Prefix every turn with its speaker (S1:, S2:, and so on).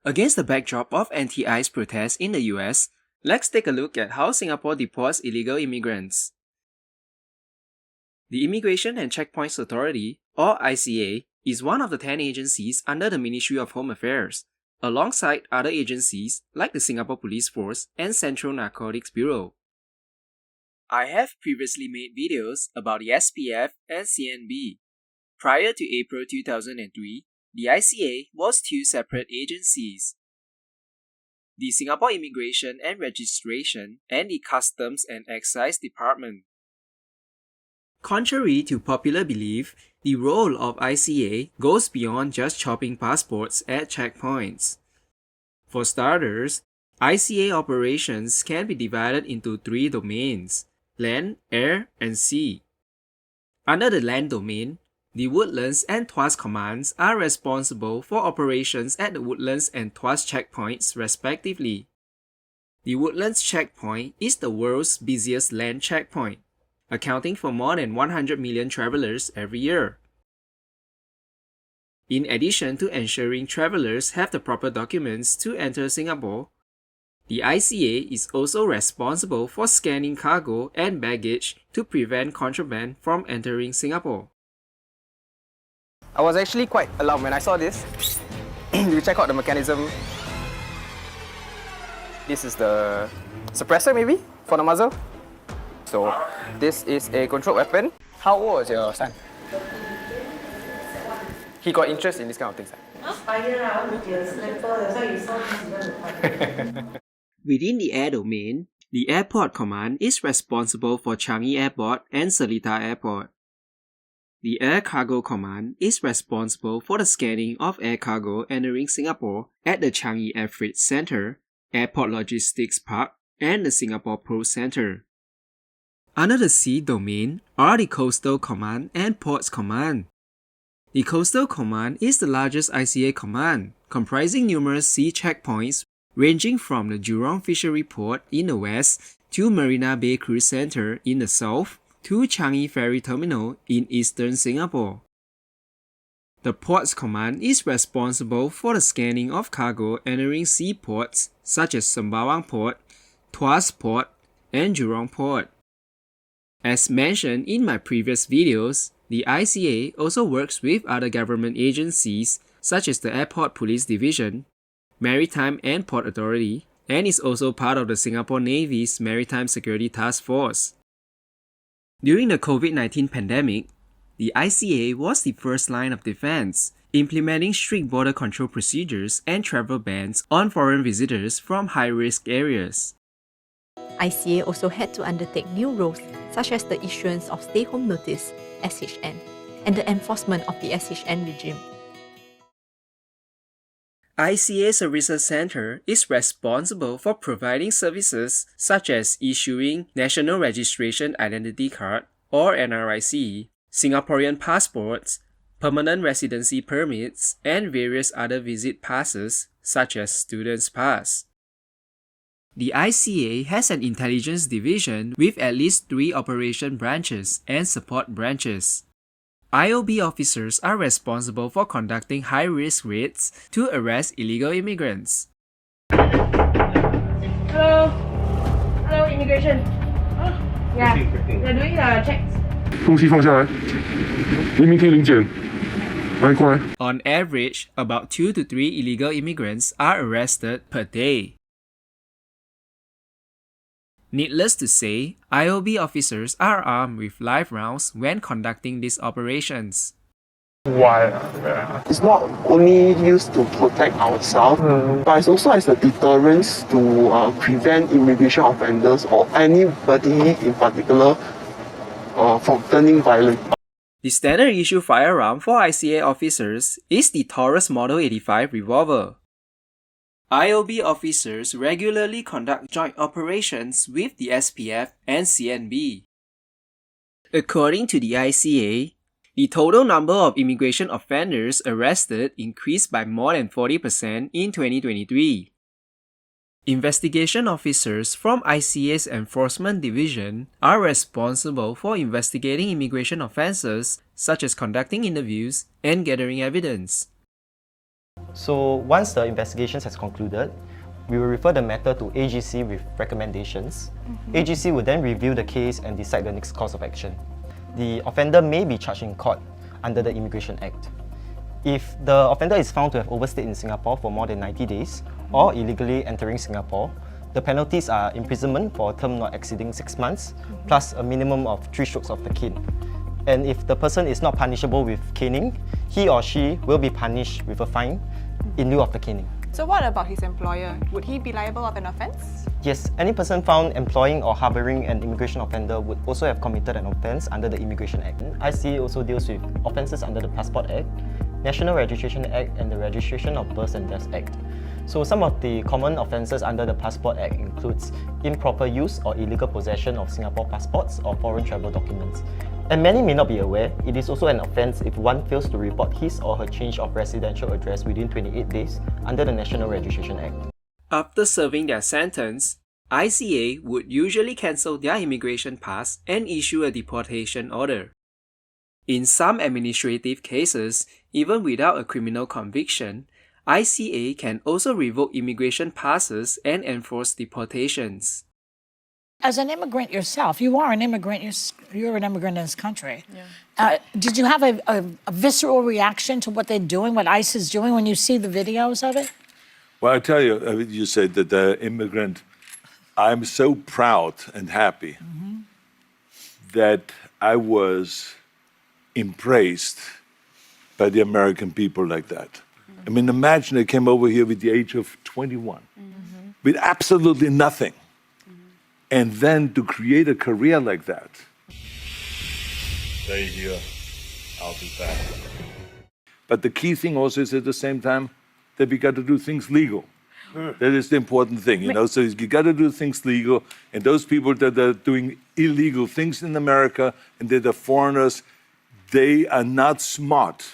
S1: Against the backdrop of anti-ICE protests in the US, let's take a look at how Singapore deports illegal immigrants. The Immigration and Checkpoints Authority, or ICA, is one of the 10 agencies under the Ministry of Home Affairs, alongside other agencies like the Singapore Police Force and Central Narcotics Bureau. I have previously made videos about the SPF and CNB. Prior to April 2003, the ICA was two separate agencies: the Singapore Immigration and Registration and the Customs and Excise Department. Contrary to popular belief, the role of ICA goes beyond just chopping passports at checkpoints. For starters, ICA operations can be divided into three domains: land, air, and sea. Under the land domain, the Woodlands and Tuas commands are responsible for operations at the Woodlands and Tuas checkpoints respectively. The Woodlands checkpoint is the world's busiest land checkpoint, accounting for more than 100 million travelers every year. In addition to ensuring travelers have the proper documents to enter Singapore, the ICA is also responsible for scanning cargo and baggage to prevent contraband from entering Singapore.
S2: I was actually quite alarmed when I saw this. You check out the mechanism. This is the suppressor maybe for the muzzle. So this is a controlled weapon. How old was your son? He got interest in this kind of things.
S1: Within the air domain, the Airport Command is responsible for Changi Airport and Seletar Airport. The Air Cargo Command is responsible for the scanning of air cargo entering Singapore at the Changi Air Freight Centre, Airport Logistics Park, and the Singapore Pro Centre. Under the Sea domain are the Coastal Command and Ports Command. The Coastal Command is the largest ICA command, comprising numerous sea checkpoints ranging from the Jurong Fishery Port in the west to Marina Bay Cruise Centre in the south to Changi Ferry Terminal in eastern Singapore. The Ports Command is responsible for the scanning of cargo entering seaports such as Sembawang Port, Tuas Port, and Jurong Port. As mentioned in my previous videos, the ICA also works with other government agencies such as the Airport Police Division, Maritime and Port Authority, and is also part of the Singapore Navy's Maritime Security Task Force. During the COVID-19 pandemic, the ICA was the first line of defense, implementing strict border control procedures and travel bans on foreign visitors from high-risk areas.
S3: ICA also had to undertake new roles such as the issuance of Stay Home Notice (SHN) and the enforcement of the SHN regime.
S1: ICA Services Centre is responsible for providing services such as issuing National Registration Identity Card or NRIC, Singaporean passports, permanent residency permits, and various other visit passes such as Student's Pass. The ICA has an intelligence division with at least 3 operation branches and support branches. IOB officers are responsible for conducting high-risk raids to arrest illegal immigrants.
S4: Hello, immigration. Yeah, we're doing the checks.
S5: 东西放下来，明明可以临检，来过来。
S1: On average, about 2 to 3 illegal immigrants are arrested per day. Needless to say, IOB officers are armed with live rounds when conducting these operations.
S5: Why?
S6: It's not only used to protect ourselves, but it's also as a deterrence to prevent immigration offenders or anybody in particular from turning violent.
S1: The standard issue firearm for ICA officers is the Taurus Model 85 revolver. IOB officers regularly conduct joint operations with the SPF and CNB. According to the ICA, the total number of immigration offenders arrested increased by more than 40% in 2023. Investigation officers from ICA's Enforcement Division are responsible for investigating immigration offences such as conducting interviews and gathering evidence.
S7: So once the investigations has concluded, we will refer the matter to AGC with recommendations. AGC will then review the case and decide the next course of action. The offender may be charged in court under the Immigration Act. If the offender is found to have overstayed in Singapore for more than 90 days or illegally entering Singapore, the penalties are imprisonment for a term not exceeding 6 months, plus a minimum of 3 strokes of the cane. And if the person is not punishable with caning, he or she will be punished with a fine in lieu of the caning.
S8: So what about his employer? Would he be liable of an offence?
S7: Yes, any person found employing or harbouring an immigration offender would also have committed an offence under the Immigration Act. ICA also deals with offences under the Passport Act, National Registration Act and the Registration of Births and Deaths Act. So some of the common offences under the Passport Act includes improper use or illegal possession of Singapore passports or foreign travel documents. And many may not be aware, it is also an offence if one fails to report his or her change of residential address within 28 days under the National Registration Act.
S1: After serving their sentence, ICA would usually cancel their immigration pass and issue a deportation order. In some administrative cases, even without a criminal conviction, ICA can also revoke immigration passes and enforce deportations.
S9: As an immigrant yourself, you are an immigrant, you're an immigrant in this country. Yeah. Did you have a visceral reaction to what they're doing, what ICE is doing when you see the videos of it?
S10: Well, I tell you, you said that the immigrant, I'm so proud and happy that I was embraced by the American people like that. I mean, imagine I came over here with the age of 21, with absolutely nothing. And then to create a career like that. Stay here, I'll be back. But the key thing also is at the same time that we got to do things legal. That is the important thing, you know. So you got to do things legal, and those people that are doing illegal things in America and that are foreigners, they are not smart.